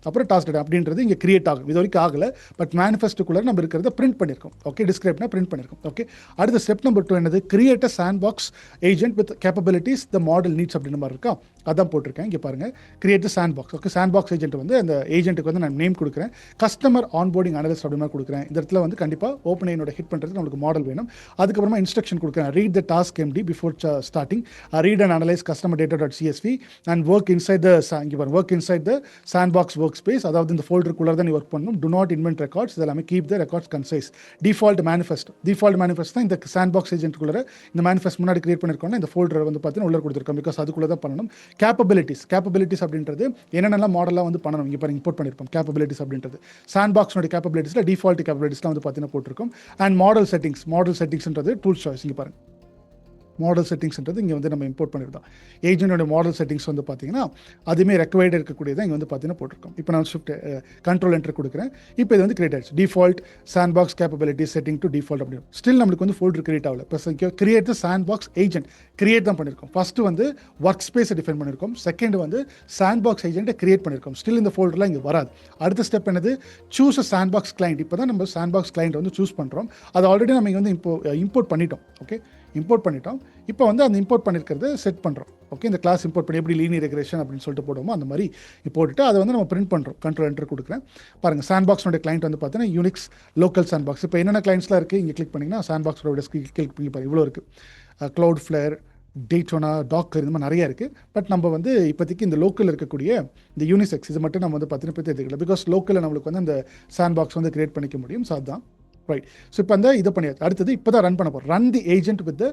[SPEAKER 1] அப்புறம் டாஸ்க் டேட்டா அப்படின்றது இங்கே கிரியேட் ஆகும். இது வரைக்கும் ஆகலை. பட் மேனிஃபெஸ்ட்டுக்குள்ளே நம்ம இருக்கிறத பிரிண்ட் பண்ணியிருக்கோம். ஓகே, டிஸ்கிரைப்னா பிரிண்ட் பண்ணியிருக்கோம். ஓகே, அடுத்த ஸ்டெப் நம்பர் 2 என்னது, create a sandbox agent with capabilities the model needs அப்படின்ற மாதிரி இருக்கா, அதான் போட்டிருக்கேன். இங்கே பாருங்கள், create sandbox. Okay, sandbox agent வந்து அந்த ஏஜென்ட்டுக்கு வந்து நான் நேம் கொடுக்குறேன், கஸ்டமர் ஆன்போர்டிங் அனலிஸ்ட் அப்படி மாதிரி கொடுக்குறேன். இந்த இடத்துல வந்து கண்டிப்பாக ஓப்பன்ஐனோட ஹிட் பண்ணுறதுக்கு நம்மளுக்கு மாடல் வேணும். அதுக்கப்புறமா இன்ஸ்ட்ரக்ஷன் கொடுக்குறேன், read the task MD before starting, read and analyze customer data.csv and work inside the sandbox workspace. அதாவது இந்த ஃபோல்டருக்குள்ளே தான் நீ ஒர்க் பண்ணணும். do not invent records, இதெல்லாமே keep the records concise. default manifest தான் இந்த சாண்ட்பாக்ஸ் ஏஜென்ட்டுக்குள்ளே இந்த மேனிஃபெஸ்ட் முன்னாடி கிரியேட் பண்ணியிருக்கோம்னா இந்த ஃபோல்டர் வந்து பார்த்தீங்கன்னா உள்ள கொடுத்துருக்கோம். பிகாஸ் அதுக்குள்ளே தான் பண்ணணும். கேப்பபிலிட்டிஸ் அப்படின்றது என்னென்னலாம் மாடலாக வந்து பண்ணணும் இங்கே பாருங்க இம்போர்ட் பண்ணியிருப்போம். கேப்பபிலிட்டிஸ் அப்படின்றது சாண்ட்பாக்ஸோட கேப்பபிலிட்டிஸில் டிஃபால்ட் கேப்பபிலிட்டிஸ்லாம் வந்து பார்த்தீங்கன்னா போட்டிருக்கோம். அண்ட் மாடல் செட்டிங்ஸ்ன்றது டூல் சாய்ஸ். இங்கே பாருங்க, மாடல் செட்டிங்ஸ்ன்றது இங்கே வந்து நம்ம இம்போர்ட் பண்ணியிருந்தோம். ஏஜென்ட்டோட மாடல் செட்டிங்ஸ் வந்து பார்த்தீங்கன்னா அதுவுமே ரெக்வயர்டு இருக்கக்கூடியது இங்கே வந்து பார்த்தீங்கன்னா போட்டிருக்கோம். இப்போ நான் ஷிஃப்ட் கண்ட்ரோல் என்டர் கொடுக்குறேன். இப்போ இது வந்து கிரியேட் ஆயிடுச்சு. Default sandbox capability setting to default அப்படின்னு ஸ்டில் நம்மளுக்கு வந்து ஃபோல்டர் கிரியேட் ஆகல. இப்போ create the sandbox agent create தான் பண்ணியிருக்கோம். ஃபஸ்ட்டு வந்து ஒர்க் ஸ்பேஸை டிஃபைன் பண்ணியிருக்கோம். செகண்ட் வந்து சாண்ட்பாக்ஸ் ஏஜென்ட்டை கிரியேட் பண்ணியிருக்கோம். ஸ்டில் இந்த ஃபோல்டர்லாம் இங்கே வராது. அடுத்த ஸ்டெப் என்னது, சூஸ் அ சாண்ட்பாக்ஸ் கிளைண்ட். இப்போ தான் நம்ம சாண்ட்பாக்ஸ் கிளைண்ட் வந்து சூஸ் பண்ணுறோம். அது ஆல்ரெடி நம்ம இங்கே வந்து இம்போர்ட் பண்ணிட்டோம். ஓகே, இம்போர்ட் பண்ணிட்டோம். இப்போ வந்து அந்த இம்போர்ட் பண்ணியிருக்கிறத செட் பண்ணுறோம். ஓகே, இந்த கிளாஸ் இம்போர்ட் பண்ணி எப்படி லீனியர் ரெக்ரெஷன் அப்படின்னு சொல்லிட்டு போடுவோமோ அந்த மாதிரி போட்டுட்டு அதை வந்து நம்ம பிரிண்ட் பண்ணுறோம். கண்ட்ரோல் என்டர் கொடுக்குறேன். பாருங்கள், சாண்ட்பாக்ஸோட கிளைண்ட் வந்து பார்த்தீங்கன்னா யூனிக்ஸ் லோக்கல் சாண்ட்பாக்ஸ். இப்போ என்னென்ன கிளைண்ட்ஸ்லாம் இருக்குது இங்கே கிளிக் பண்ணிங்கன்னா சாண்ட்பாக்ஸோட கிளிக் பண்ணி பாருங்கள், இவ்வளோ இருக்குது. க்ளவுட் ஃப்ளேர், டேட்டோனா, டாக்கர், இந்த மாதிரி நிறைய இருக்குது. பட் நம்ம வந்து இப்போதைக்கு இந்த லோக்கல் இருக்கக்கூடிய இந்த யூனிசெக்ஸ் இது மட்டும் நம்ம வந்து பார்த்தீங்கன்னா தெரிஞ்சுக்கலாம். பிகாஸ் லோக்கலில் நம்மளுக்கு வந்து அந்த சாண்ட்பாக்ஸ் வந்து கிரியேட் பண்ணிக்க முடியும். ஸோ அதுதான் ரைட். ஸோ இப்போ அந்த இதை பண்ணியாச்சு. அடுத்தது இப்போ தான் ரன் பண்ண போகிறோம். Run the agent with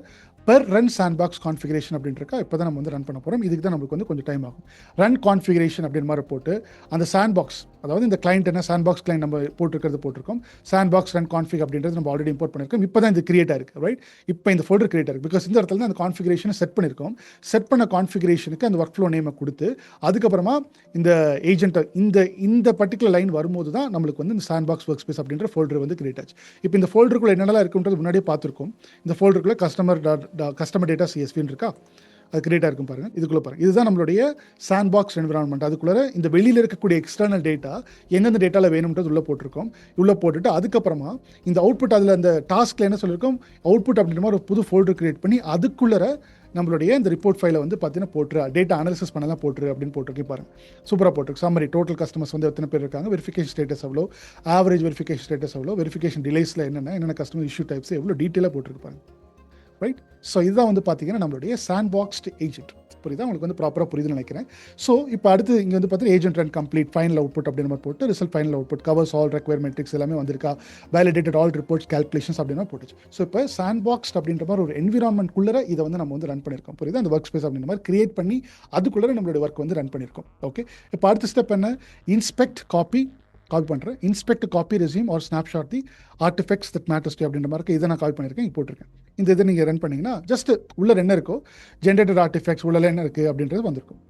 [SPEAKER 1] per run sandbox configuration அப்படின்றக்கா இப்போ தான் நம்ம வந்து ரன் பண்ண போகிறோம். இதுக்கு தான் நம்மளுக்கு வந்து கொஞ்சம் டைம் ஆகும். ரன் கான்ஃபிகரேஷன் அப்படின்ற மாதிரி போட்டு அந்த சாண்ட்பாக்ஸ், அதாவது இந்த கிளைண்ட் என்ன சாண்ட்பாக்ஸ் கிளைண்ட் நம்ம போட்டிருக்கோம். சாண்ட்பாக்ஸ் ரன் கான்ஃபிக் அப்படின்றது நம்ம ஆல்ரெடி இம்போர்ட் பண்ணியிருக்கோம். இப்போ தான் இது கிரியேட் ஆயிருக்கு. ரைட், இப்போ இந்த ஃபோல்டர் கிரியேட் ஆயிருக்கு. பிகாஸ் இந்த இடத்துல தான் அந்த கான்ஃபிகரேஷனை செட் பண்ணியிருக்கோம். செட் பண்ண கான்ஃபிகரேஷனுக்கு அந்த ஒர்க் ஃப்ளோ நேமை கொடுத்து அதுக்கப்புறமா இந்த ஏஜென்ட்டை இந்த பர்டிகுலர் லைன் வரும்போது தான் நம்மளுக்கு வந்து இந்த சாண்ட்பாக்ஸ் ஒர்க் ஸ்பேஸ் அப்படின்ற ஃபோல்டர் வந்து கிரியேட் ஆச்சு. இப்போ இந்த ஃபோல்டருக்குள்ள என்னெல்லாம் இருக்குன்றது முன்னாடியே பார்த்துருக்கோம். இந்த ஃபோல்டருக்குள்ள கஸ்டமர் டேட்டா சிஎஸ்வின்னு இருக்கா, அது கிரியேட்டாக இருக்கும் பாருங்கள். இதுக்குள்ளே பாருங்கள், இதுதான் நம்மளுடைய சாண்ட்பாக்ஸ் என்விரான்மெண்ட். அதுக்குள்ளே இந்த வெளியில் இருக்கக்கூடிய எக்ஸ்டர்னல் டேட்டா எந்தெந்த டேட்டாவில் வேணும்ன்றது உள்ளே போட்டிருக்கோம். உள்ளே போட்டுட்டு அதுக்கப்புறமா இந்த அவுட்புட், அதில் அந்த டாஸ்க்கில் என்ன சொல்லியிருக்கோம், அவுட்புட் அப்படின்ற மாதிரி ஒரு புது ஃபோல்டர் கிரியேட் பண்ணி அதுக்குள்ளே நம்மளுடைய இந்த ரிப்போர்ட் ஃபைலை வந்து பார்த்தீங்கன்னா போட்டுரு, டேட்டா அனாலிசிஸ் பண்ணலாம் போட்டுரு அப்படின்னு போட்டிருக்கு பாருங்க. சூப்பராக போட்டிருக்கு. சம்மரி, டோட்டல் கஸ்டமர்ஸ் வந்து எத்தனை பேர் இருக்காங்க, வெரிஃபிகேஷன் ஸ்டேட்டஸ் எவ்வளோ, ஆவரேஜ் வெரிஃபிகேஷன் ஸ்டேட்டஸ் எவ்வளோ, வெரிஃபிகேஷன் டிலேஸில் என்னென்ன கஸ்டமர் இஷ்யூ டைப்ஸ் எவ்வளோ டீட்டெயிலாக போட்டிருக்கு பாருங்க. ரைட். ஸோ இதுதான் வந்து பார்த்தீங்கன்னா நம்மளுடைய சாண்ட்பாக்ஸ்டு ஏஜென்ட். புரியுதா உங்களுக்கு வந்து ப்ராப்பராக புரியுதுன்னு நினைக்கிறேன். ஸோ இப்போ அடுத்து இங்கே வந்து பார்த்தீங்கன்னா agent run complete final output அப்படின்னு மாதிரி போட்டு result final output covers all require metrics எல்லாமே வந்திருக்கா, வேலிடேட்டட் ஆல் ரிப்போர்ட்ஸ் கால்குலேஷன்ஸ் அப்படின்னா போட்டுச்சு. ஸோ இப்போ சாண்ட்பாக்ஸ் அப்படின்ற மாதிரி ஒரு என்விரான்மெண்ட்குள்ளே இதை வந்து நம்ம வந்து ரன் பண்ணியிருக்கோம். புரியுது, அந்த ஒர்க் ஸ்பேஸ் அப்படின்ற மாதிரி கிரியேட் பண்ணி அதுக்குள்ளே நம்மளுடைய ஒர்க் வந்து ரன் பண்ணியிருக்கோம். ஓகே, இப்போ அடுத்த ஸ்டெப் என்ன, இன்ஸ்பெக்ட் காப்பி பண்ணுறேன். Inspect copy resume or snapshot the artifacts that matters to அப்படின்ற மாதிரி இதை நான் காப்பி பண்ணியிருக்கேன், இங்கே போட்டிருக்கேன். இந்த இதை நீங்கள் ரன் பண்ணிங்கன்னா ஜஸ்ட் உள்ள என்ன இருக்கோ ஜென்ரேட்டட் ஆர்டிஃபெக்ட்ஸ் உள்ள என்ன இருக்குது அப்படின்றது வந்திருக்கும்.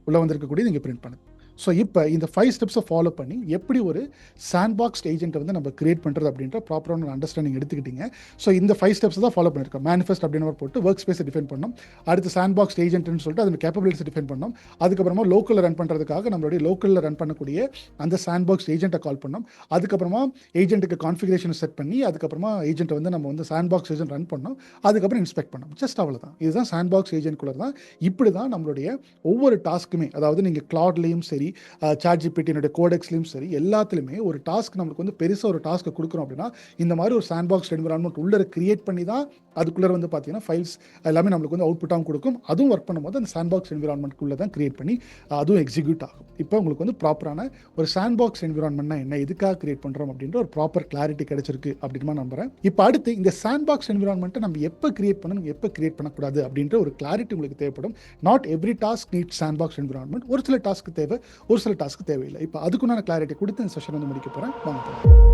[SPEAKER 1] உள்ளே வந்திருக்கக்கூடிய நீங்கள் பிரிண்ட் பண்ணுங்க. ஸோ இப்போ இந்த 5 ஸ்டெப்ஸை ஃபாலோ பண்ணி எப்படி ஒரு சாண்ட்பாக்ஸ் ஏஜென்ட்டை வந்து நம்ம கிரியேட் பண்ணுறது அப்படின்ற ப்ராப்பரான அண்டர்ஸ்டாண்டிங் எடுத்துக்கிட்டீங்க. ஸோ இந்த 5 ஸ்டெப்ஸ் தான் ஃபாலோ பண்ணியிருக்கோம். மேனிஃபெஸ்ட் அப்படின்னு போட்டு ஒர்க் ஸ்பேஸை டிஃபைன் பண்ணோம். அடுத்து சாண்ட்பாக்ஸ் ஏஜென்ட்னு சொல்லிட்டு அதோட கேப்பபிலிட்டிஸ் டிஃபைன் பண்ணோம். அதுக்கப்புறமா லோக்கலில் ரன் பண்ணுறதுக்காக நம்மளுடைய லோக்கலில் ரன் பண்ணக்கூடிய அந்த சாண்ட்பாக்ஸ் ஏஜென்ட்டை கால் பண்ணோம். அதுக்கப்புறமா ஏஜென்ட்டுக்கு கான்ஃபிகரேஷன் செட் பண்ணி அதுக்கப்புறமா ஏஜென்ட்டை வந்து நம்ம வந்து சாண்ட்பாக்ஸ் ஏஜென்ட் ரன் பண்ணோம். அதுக்கப்புறம் இன்ஸ்பெக்ட் பண்ணோம். ஜஸ்ட் அவ்வளோதான். இதுதான் சாண்ட்பாக்ஸ் ஏஜென்ட்குள்ளே தான். இப்படி தான் நம்மளுடைய ஒவ்வொரு டாஸ்க்குமே, அதாவது நீங்கள் கிளாட்லேயும் சரி, சாட்ஜிபிடினுடைய கோடெக்ஸ்லையும் சரி, எல்லாத்துலேயுமே ஒரு டாஸ்க் நம்மளுக்கு வந்து பெருசாக ஒரு டாஸ்க்கை கொடுக்குறோம் அப்படின்னா இந்த மாதிரி ஒரு சாண்ட்பாக்ஸ் என்விரான்மெண்ட் உள்ளே கிரியேட் பண்ணி தான் அதுக்குள்ளே வந்து பார்த்தீங்கன்னா ஃபைல்ஸ் எல்லாமே நம்மளுக்கு வந்து அவுட்புட்டாகவும் கொடுக்கும். அதுவும் ஒர்க் பண்ணும்போது அந்த சாண்ட்பாக்ஸ் என்விரான்மெண்ட்குள்ளே தான் கிரியேட் பண்ணி அதுவும் எக்ஸிக்யூட் ஆகும். இப்போ உங்களுக்கு வந்து ப்ராப்பரான ஒரு சாண்ட்பாக்ஸ் என்விரான்மெண்ட்னா என்ன, எதுக்காக கிரியேட் பண்ணுறோம் அப்படின்ற ஒரு ப்ராப்பர் கிளாரிட்டி கிடைச்சிருக்கு அப்படின்னு நம்புறேன். இப்போ அடுத்து இந்த சாண்ட்பாக்ஸ் என்விரான்மெண்ட்டை நம்ம எப்போ கிரியேட் பண்ணணும், எப்போ கிரியேட் பண்ணக்கூடாது அப்படின்ற ஒரு கிளாரிட்டி உங்களுக்கு தேவைப்படும். Not every task need sandbox environment. ஒரு சில டாஸ்க்கு தேவை, ஒரு சில டாஸ்க்கு தேவையில்லை. இப்போ அதுக்குண்டான கிளாரிட்டி கொடுத்து இந்த செஷன் வந்து முடிக்க போகிறேன். வாங்க.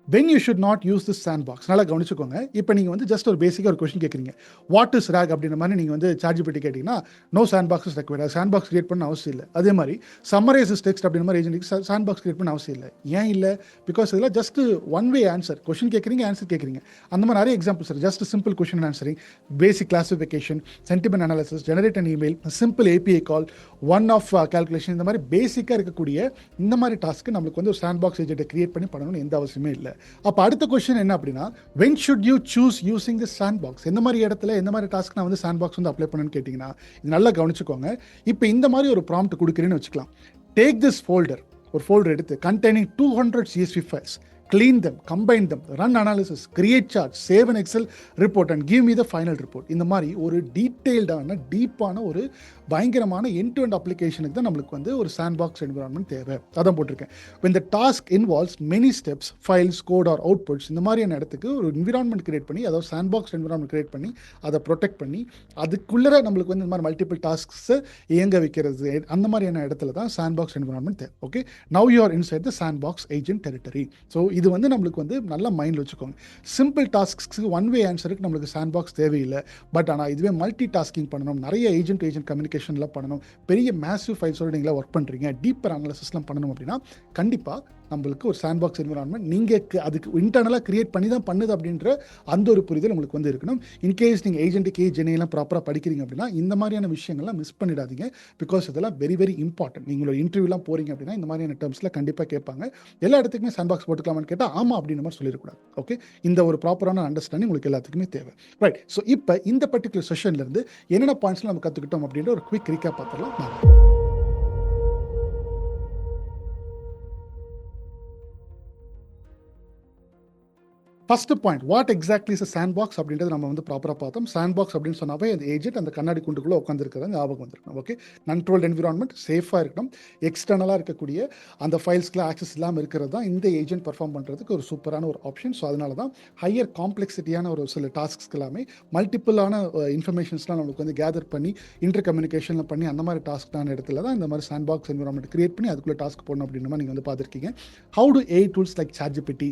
[SPEAKER 1] when you should not use this sandbox. நல்லா கவனிச்சுக்கோங்க. இப்போ நீங்கள் வந்து ஜஸ்ட் ஒரு பேசிக்காக ஒரு கொஸ்டின் கேட்குறீங்க, வாட் இஸ் ரேக் அப்படின்ற மாதிரி நீங்கள் வந்து சாட்ஜிபிடி கேட்டிங்கன்னா no sandbox is required. Sandbox create பண்ண அவசியம் இல்லை. அதே மாதிரி சம்மரைஸ் இஸ் டெக்ஸ்ட் அப்படின்ற மாதிரி ஏஜென்ட்டுக்கு சாண்ட்பாக்ஸ் கிரியேட் பண்ண அவசியம் இல்லை. ஏன் இல்லை? பிகாஸ் இதில் just one way answer. Question கேட்குறீங்க, ஆன்சர் கேட்குறீங்க. அந்த மாதிரி நிறைய எக்ஸாம்பிள்ஸ் இருக்குது. Just simple question answering, basic classification, sentiment analysis, generate an email, simple API call, one off calculation, இந்த மாதிரி பேசிக்காக இருக்கக்கூடிய இந்த மாதிரி டாஸ்க்கு நம்மளுக்கு வந்து ஒரு சாண்ட்பாக்ஸ் ஏஜென்ட்டை கிரியேட் பண்ணி பண்ணணும்னு எந்த அவசியமே இல்லை. அப்போ அடுத்த கொஸ்டின் என்ன அப்படின்னா, when should you choose using the sandbox? எந்த மாதிரி இடத்துல எந்த மாதிரி டாஸ்க் நான் வந்து சாண்ட்பாக்ஸ் வந்து அப்ளை பண்ணணும்னு கேட்டிங்கன்னா இது நல்லா கவனிச்சுக்கோங்க. இப்போ இந்த மாதிரி ஒரு ப்ராம்ப்ட் கொடுக்குறேன்னு வச்சுக்கலாம். டேக் திஸ் ஃபோல்டர், ஒரு ஃபோல்டர் எடுத்து containing 200 CSV files, clean them, combine them, run analysis, create charts, save an Excel report and give me the final report. இந்த மாதிரி ஒரு டீட்டெயில்டான டீப்பான ஒரு பயங்கரமான end-to-end அப்ளிகேஷனுக்கு தான் நம்மளுக்கு வந்து ஒரு சாண்ட்பாக்ஸ் என்விரான்மெண்ட் தேவை. அதான் போட்டிருக்கேன். when the task involves many steps, files, code or outputs, இந்த மாதிரியான இடத்துக்கு ஒரு என்விரான்மெண்ட் கிரியேட் பண்ணி, அதாவது சாண்ட்பாக்ஸ் என்விரான்மெண்ட் கிரியேட் பண்ணி அதை ப்ரொடெக்ட் பண்ணி அதுக்குள்ளே நம்மளுக்கு வந்து இந்த மாதிரி மல்டிபிள் டாஸ்க்ஸை இயங்க வைக்கிறது, அந்த மாதிரியான இடத்துல தான் சாண்ட்பாக்ஸ் என்விரான்மெண்ட் தேவை. Okay, now you are inside the sandbox agent territory. So இது வந்து நம்மளுக்கு வந்து நல்லா மைண்டில் வச்சுக்கோங்க. சிம்பிள் டாஸ்க்கு ஒன் வே ஆன்சருக்கு நம்மளுக்கு சாண்ட்பாக்ஸ் தேவையில்லை. பட் ஆனால் இதுவே மல்டி டாஸ்கிங் பண்ணணும், நிறைய ஏஜென்ட் கம்யூனிகேஷன்லாம் பண்ணணும், பெரிய மேசிவ் ஃபைல்ஸோடு நீங்களாம் ஒர்க் பண்ணுறீங்க, டீப்பர் அனாலிசிஸ்லாம் பண்ணணும் அப்படின்னா கண்டிப்பாக நம்மளுக்கு ஒரு சாண்ட்பாக்ஸ் என்விரான்மெண்ட் நீங்கள் அதுக்கு இன்டர்னலாக கிரியேட் பண்ணி தான் பண்ணுது அப்படின்ற அந்த ஒரு புரிதல் உங்களுக்கு வந்து இருக்கணும். இன்கேஸ் நீங்கள் ஏஜென்ட்டுக்கு ஜெனையெல்லாம் ப்ராப்பராக படிக்கிறீங்க அப்படின்னா இந்த மாதிரியான விஷயங்கள்லாம் மிஸ் பண்ணிடாதீங்க. பிகாஸ் இதெல்லாம் வெரி வெரி இம்பார்ட்டன்ட். நீங்களோட இன்டர்வியூலாம் போகிறீங்க அப்படின்னா இந்த மாதிரியான டேர்ம்ஸில் கண்டிப்பாக கேட்பாங்க. எல்லா இடத்துக்குமே சாண்ட்பாக்ஸ் போட்டுக்கலாமான்னு கேட்டால் ஆமாம் அப்படின்ற மாதிரி சொல்லிடக்கூடாது. ஓகே, இந்த ஒரு ப்ராப்பரான அண்டர்ஸ்டாண்டிங் உங்களுக்கு எல்லாத்துக்குமே தேவை. ரைட், ஸோ இப்போ இந்த பர்டிகுலர் செஷன்லேருந்து என்னென்ன பாயிண்ட்ஸ்லாம் நம்ம கற்றுக்கிட்டோம் அப்படின்ற ஒரு குவிக் ரீகேப் பார்த்துடலாம். First point, what exactly is sandbox அப்படின்றது நம்ம வந்து ப்ராப்பராக பார்த்தோம். சாண்ட்பாக்ஸ் அப்படின்னு சொன்னாவே அந்த ஏஜென்ட் அந்த கண்ணாடி குண்டுக்குள்ளே உட்காந்துருக்கிறது ஞாபகம் வந்திருக்கும். ஓகே, கண்ட்ரோல்ட் என்விரான்மெண்ட், சேஃபாக இருக்கணும், எக்ஸ்டர்னலாக இருக்கக்கூடிய அந்த ஃபைல்ஸ்க்குலாம் ஆக்சஸ் இல்லாமல் இருக்கிறது தான் இந்த ஏஜென்ட் பர்ஃபார்ம் பண்ணுறதுக்கு ஒரு சூப்பரான ஒரு ஆப்ஷன். ஸோ அதனால தான் ஹையர் காம்ப்ளெக்சிட்டியான ஒரு சில டாஸ்க்ஸ்க்கு எல்லாமே மல்டிபிளான இன்ஃபர்மேஷன்ஸ்லாம் நம்மளுக்கு வந்து கேதர் பண்ணி இன்டர் கம்யூனிகேஷனில் பண்ணி அந்த மாதிரி டாஸ்க்கான இடத்துல தான் இந்த மாதிரி சாண்ட்பாக்ஸ் என்விரான்மெண்ட் கிரியேட் பண்ணி அதுக்குள்ளே டாஸ்க் போடணும் அப்படின்ற மாதிரி நீங்கள் வந்து பார்த்துருக்கீங்க. How to AI tools like ChatGPT,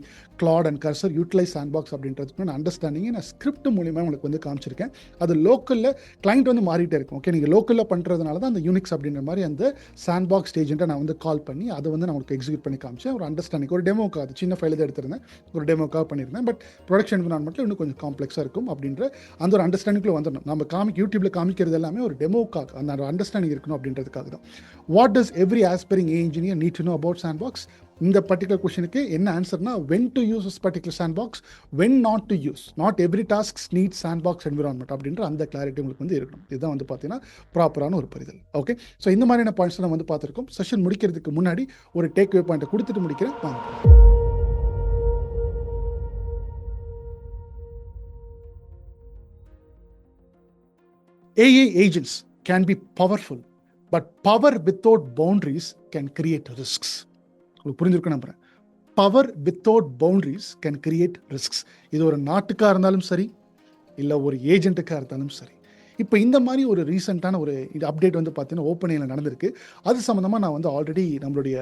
[SPEAKER 1] Claude and Cursor utilise sandbox அப்படின்றதுக்கு நான் அண்டர்ஸ்டாண்டிங் நான் ஸ்கிரிப்ட் மூலியமாக உங்களுக்கு வந்து காமிச்சிருக்கேன். அது லோக்கலில் கிளைண்ட் வந்து மாறிட்டே இருக்கும். ஓகே, நீங்கள் லோக்கலில் பண்ணுறதுனால தான் அந்த யூனிக்ஸ் அப்படின்ற மாதிரி அந்த சாண்ட்பாக்ஸ் ஏஜென்ட்டை நான் வந்து கால் பண்ணி அதை வந்து நான் உங்களுக்கு எக்ஸிக்யூட் பண்ணி காமிச்சேன். ஒரு அண்டர்ஸ்டாண்டிங், ஒரு டெமோக்காக, அது சின்ன ஃபைல் தான் எடுத்திருந்தேன், ஒரு டெமோக்காக பண்ணியிருந்தேன். பட் ப்ரொடக்ஷன் என்விரான்மெண்ட்டில் இன்னும் கொஞ்சம் காம்ப்ளெக்ஸாக இருக்கும் அப்படின்ற அந்த ஒரு அண்டர்ஸ்டாண்டிங்கில் வந்துடணும். நம்ம யூடியூப்பில் காமிக்கிறது எல்லாமே ஒரு டெமோக்காக, அந்த அண்டர்ஸ்டாண்டிங் இருக்கணும் அப்படின்றதுக்காக தான். What does every aspiring A engineer need to know about sandbox? இந்த பர்டிகுலர் கொஸ்டினுக்கு என்ன ஆன்சர்னா, when to use this particular sandbox, when not to use, not every tasks need sandbox environment அப்படின்ற அந்த கிளாரிட்டி உங்களுக்கு வந்து இருக்கணும். இதுதான் வந்து பார்த்தீங்கன்னா ப்ராப்பரான ஒரு புரிதல். ஓகே, ஸோ இந்த மாதிரியான பாயிண்ட்ஸ் நம்ம வந்து பார்த்துருக்கோம். செஷன் முடிக்கிறதுக்கு முன்னாடி ஒரு டேக் வே பாயிண்ட்டை கொடுத்துட்டு முடிக்கிறேன். வாங்க. AI agents can be powerful, but power without boundaries can create risks. உங்களுக்கு புரிஞ்சிருக்கும் நம்புறேன். Power without boundaries can create risks. இது ஒரு நாட்டுக்காக இருந்தாலும் சரி, இல்லை ஒரு ஏஜென்ட்டுக்காக இருந்தாலும் சரி. இப்போ இந்த மாதிரி ஒரு ரீசெண்டான ஒரு அப்டேட் வந்து பார்த்தீங்கன்னா ஓப்பன் நடந்திருக்கு. அது சம்மந்தமாக நான் வந்து ஆல்ரெடி நம்மளுடைய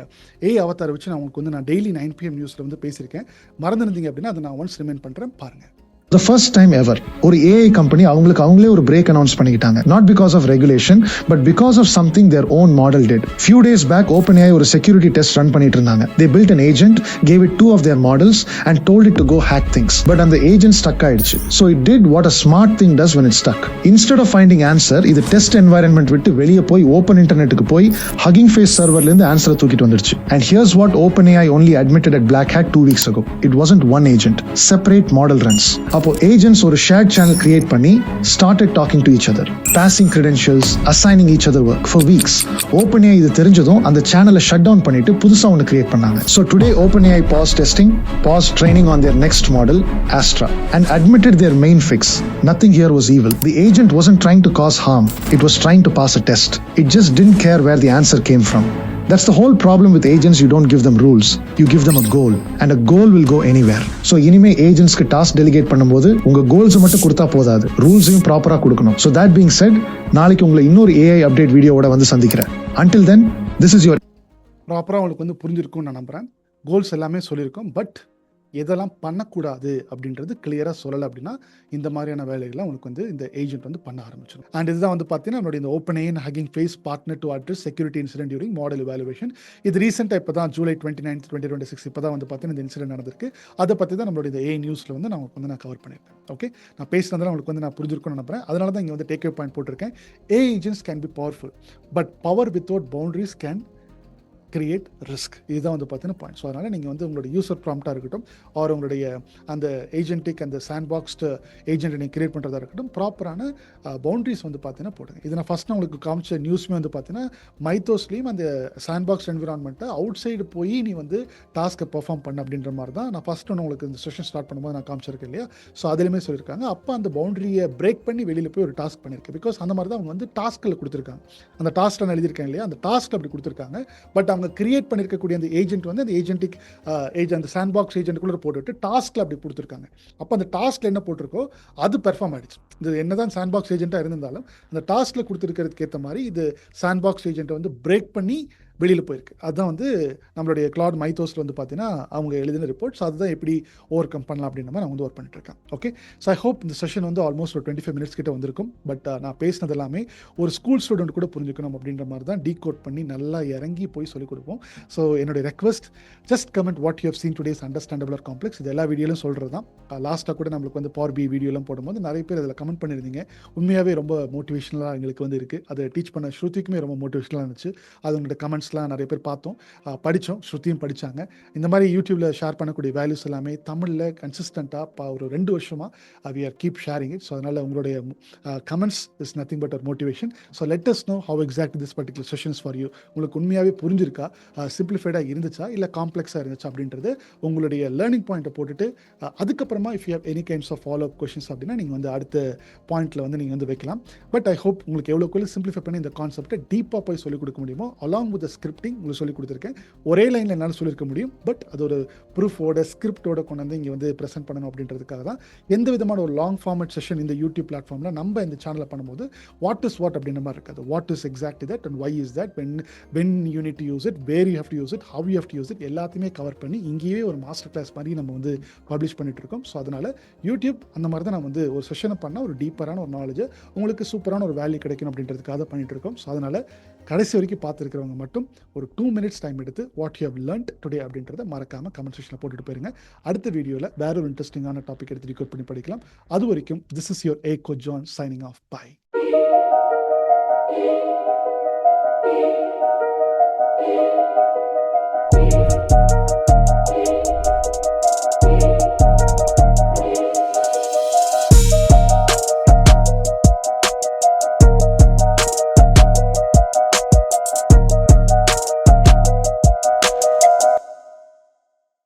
[SPEAKER 1] ஏஐ அவதாரை வச்சு நான் உங்களுக்கு வந்து டெய்லி 9 PM நியூஸில் வந்து பேசியிருக்கேன். மறந்துருந்தீங்க அப்படின்னா அதை நான் ஒன்ஸ் ரிமைண்ட் பண்ணுறேன், பாருங்கள்.
[SPEAKER 3] The first time ever ஒரு AI company அவங்களே ஒரு break announce பண்ணிக்கிட்டாங்க. Not because of regulation, but because of something their own model did. Few days back OpenAI ஒரு security test run பண்ணிட்டு இருந்தாங்க. They built an agent, gave it 2 of their models and told it to go hack things. But அந்த agent stuck ஆயிடுச்சு. So it did what a smart thing does when it's stuck. Instead of finding answer, இது test environment விட்டு வெளியே போய் open internetக்கு போய் Hugging Face serverல இருந்து ஆன்சரை தூக்கிட்டு வந்துருச்சு. And here's what OpenAI only admitted at Black Hat 2 weeks ago. It wasn't one agent, separate model runs. அப்போ ஏஜென்ட்ஸ் ஒரு ஷேர்ட் சேனல் கிரியேட் பண்ணி started talking to each other, passing credentials, assigning each other work for weeks. OpenAI இது தெரிஞ்சதும் அந்த சேனலை shut down பண்ணிட்டு புதுசா ஒன்னு கிரியேட் பண்ணாங்க. So today OpenAI paused testing, paused training on their next model, Astra, and admitted their main fix. Nothing here was evil. The agent wasn't trying to cause harm. It was trying to pass a test. It just didn't care where the answer came from. That's the whole problem with agents. You don't give them rules, you give them a goal, and a goal will go anywhere. So இனிமே ஏஜென்ட்ஸ்க்கு task delicate பண்ணும்போது உங்க goals மட்டும் கொடுத்தா போதாது, ரூல்ஸையும் ப்ராப்பரா கொடுக்கணும். So that being said, நாளைக்கு உங்களை இன்னொரு AI அப்டேட் வீடியோவோட வந்து சந்திக்கிறேன். Until then, this is your
[SPEAKER 1] ப்ராப்பராக உங்களுக்கு வந்து புரிஞ்சிருக்கும்னு நான் நம்புறேன். கோல்ஸ் எல்லாமே சொல்லியிருக்கோம், பட் எதெல்லாம் பண்ணக்கூடாது அப்படின்றது கிளியராக சொல்லலை அப்படின்னா இந்த மாதிரியான வேலைகள்லாம் உங்களுக்கு வந்து இந்த ஏஜென்ட் வந்து பண்ண ஆரம்பிச்சிடும். அண்ட் இதுதான் வந்து பார்த்தீங்கன்னா என்னுடைய இந்த OpenAI Hugging Face partner to address security incident during model evaluation. இது ரீசெண்டாக இப்போ தான் ஜூலை 29, 2026 இப்போ தான் வந்து பார்த்தீங்கன்னா இந்த இன்சிடென்ட் நடந்திருக்கு. அதை பற்றி தான் நம்மளுடைய இந்த AI நியூஸில் வந்து நான் கவர் பண்ணியிருக்கேன். ஓகே, நான் பேசுனதில் உங்களுக்கு வந்து நான் புரிஞ்சிருக்கும்னு நம்புறேன். அதனால தான் இங்கே வந்து டேக் அவே பாயிண்ட் போட்டிருக்கேன். AI agents can be powerful, but power without boundaries can create risk. இதுதான் வந்து பார்த்தீங்கன்னா பாயிண்ட். ஸோ அதனால் நீங்கள் வந்து உங்களோட யூசர் ப்ராம்ப்டாக இருக்கட்டும், ஆர் உங்களுடைய அந்த ஏஜென்டிக் அந்த சாண்ட்பாக்ஸ்டு ஏஜென்ட்டை நீங்கள் கிரியேட் பண்ணுறதா இருக்கட்டும், ப்ராப்பரான பவுண்டரிஸ் வந்து பார்த்தீங்கன்னா போடுங்க. இது நான் ஃபஸ்ட்டு உங்களுக்கு காமிச்ச நியூஸ்மே வந்து பார்த்தீங்கன்னா மைத்தோஸ்லேயும் அந்த சாண்ட்பாக்ஸ் என்விரான்மெண்ட்டை அவுட் சைடு போய் நீ வந்து டாஸ்க்கை பெர்ஃபார்ம் பண்ண அப்படின்ற மாதிரி தான் நான் ஃபஸ்ட்டு உங்களுக்கு இந்த செஷன் ஸ்டார்ட் பண்ணும்போது நான் காமிச்சிருக்கேன் இல்லையா. ஸோ அதுலேயுமே சொல்லியிருக்காங்க. அப்போ அந்த பவுண்டரியை பிரேக் பண்ணி வெளியில் போய் ஒரு டாஸ்க் பண்ணியிருக்கேன். பிகாஸ் அந்த மாதிரி தான் அவங்க வந்து டாஸ்கில் கொடுத்துருக்காங்க. அந்த டாஸ்க் நான் எழுதியிருக்கேன் இல்லையா, அந்த டாஸ்க் அப்படி கொடுத்துருக்காங்க. பட் அவங்க கிரியேட் பண்ணியிருக்கக்கூடிய அந்த ஏஜென்ட் வந்து அந்த ஏஜென்டிக் அந்த சாண்ட்பாக்ஸ் ஏஜென்ட்டுக்குள்ளே போட்டுவிட்டு டாஸ்கில் அப்படி கொடுத்துருக்காங்க. அப்போ அந்த டாஸ்கில் என்ன போட்டிருக்கோ அது பெர்ஃபார்ம் ஆகிடுச்சு. இது என்ன தான் சாண்ட்பாக்ஸ் ஏஜென்ட்டாக இருந்திருந்தாலும் அந்த டாஸ்கில் கொடுத்துருக்கிறதுக்கு ஏற்ற மாதிரி இது சாண்ட்பாக்ஸ் ஏஜென்ட்டை வந்து பிரேக் பண்ணி வெளியில் போயிருக்கு. அதுதான் வந்து நம்மளுடைய கிளாட் மைத்தோஸில் வந்து பார்த்தீங்கன்னா அவங்க எழுதின ரிப்போர்ட். ஸோ அதுதான் எப்படி ஓவர் கம் பண்ணலாம் அப்படின்ற மாதிரி நான் வந்து ஒர்க் பண்ணிட்டு இருக்கேன். ஓகே, ஸோ ஐ ஹோப் இந்த செஷன் வந்து ஆல்மோஸ்ட் ஒரு 25 மினிட்ஸ் கிட்ட வந்திருக்கும். பட் நான் பேசினது எல்லாமே ஒரு ஸ்கூல் ஸ்டூடெண்ட் கூட புரிஞ்சுக்கணும் அப்படின்ற மாதிரி தான் டீகோட் பண்ணி நல்லா இறங்கி போய் சொல்லிக் கொடுப்போம். ஸோ என்னுடைய request, just comment what you have seen today's understandable or complex. இது எல்லா வீடியோலும் சொல்கிறது தான். லாஸ்ட்டாக கூட நம்மளுக்கு வந்து பவர் பி வீடியோலாம் போடும்போது நிறைய பேர் அதில் கமெண்ட் பண்ணியிருந்தீங்க. உண்மையாகவே ரொம்ப மோட்டிவேஷனலாக எங்களுக்கு வந்து இருக்குது. அதை டீச் பண்ண ஸ்ருதிக்குமே ரொம்ப மோட்டிவேஷனலாக இருந்துச்சு. அது உங்களோட கமெண்ட்ஸ்லாம் நிறைய பேர் பார்த்தோம், படித்தோம், ஸ்ருதியும் படித்தாங்க. இந்த மாதிரி யூடியூப்பில் ஷேர் பண்ணக்கூடிய வேல்யூஸ் எல்லாமே தமிழில் கன்சிஸ்டண்ட்டாக ஒரு 2 வருஷமாக we are keep sharing it. So அதனால் உங்களுடைய comments is nothing but our motivation. So let us know how exact this particular sessions for you. உங்களுக்கு உண்மையாகவே புரிஞ்சிருக்கா, சிம்பிளிஃபைடாக இருந்துச்சா இல்லை காம்ப்ளெக்ஸாக இருந்துச்சா அப்படின்றது உங்களுடைய லேர்னிங் பாயிண்ட்டை போட்டுட்டு அதுக்கப்புறமா if you have any kinds of follow up questions அப்படின்னா நீங்கள் வந்து அடுத்த பாயிண்ட்டில் வந்து நீங்கள் வந்து வைக்கலாம். பட் ஐ ஹோப் உங்களுக்கு எவ்வளோக்குள்ள சிம்பிளிஃபை பண்ணி இந்த கான்செப்டை டீப்பாக போய் சொல்லிக் கொடுக்க முடியுமோ அலாங் வித் ஸ்கிரிப்டிங் உங்களுக்கு சொல்லிக் கொடுத்துருக்கேன். ஒரே லைனில் என்னால் சொல்லியிருக்க முடியும், பட் அது ஒரு ப்ரூஃபோட ஸ்கிரிப்டோட கொண்டு வந்து இங்கே வந்து ப்ரெசென்ட் பண்ணணும் அப்படின்றதுக்காக தான் எந்த விதமான ஒரு லாங் ஃபார்மேட் செஷன் இந்த யூடியூப் பிளாட்ஃபார்மில் நம்ம இந்த சேனலில் பண்ணும்போது வாட் இஸ் வாட் அப்படின்ற மாதிரி இருக்காது. What is exactly that and why is that, when you need to use it, where you have to use it, how you have to use it எல்லாத்தையுமே கவர் பண்ணி இங்கேயே ஒரு மாஸ்டர் கிளாஸ் மாதிரி நம்ம வந்து பப்ளிஷ் பண்ணிட்டு இருக்கோம். ஸோ அதனால் யூடியூப் அந்த மாதிரி தான் நான் வந்து ஒரு செஷனை பண்ணால் ஒரு டீப்பரான ஒரு நாலேஜ் உங்களுக்கு சூப்பரான ஒரு வேல்யூ கிடைக்கணும் அப்படின்றதுக்காக பண்ணிட்டு இருக்கோம். ஸோ அதனால் கடைசி வரைக்கும் பார்த்துருக்கிறவங்க மட்டும் ஒரு 2 மினிட்ஸ் டைம் எடுத்து what you have learned today அப்படின்றத மறக்காமல் கமெண்ட் செக்ஷனில் போட்டுட்டு போயிருங்க. அடுத்த வீடியோவில் வேற ஒரு இன்ட்ரெஸ்டிங்கான டாபிக் எடுத்து ரிகார்ட் பண்ணி படிக்கலாம். அது வரைக்கும் this is your a coach John signing off. By.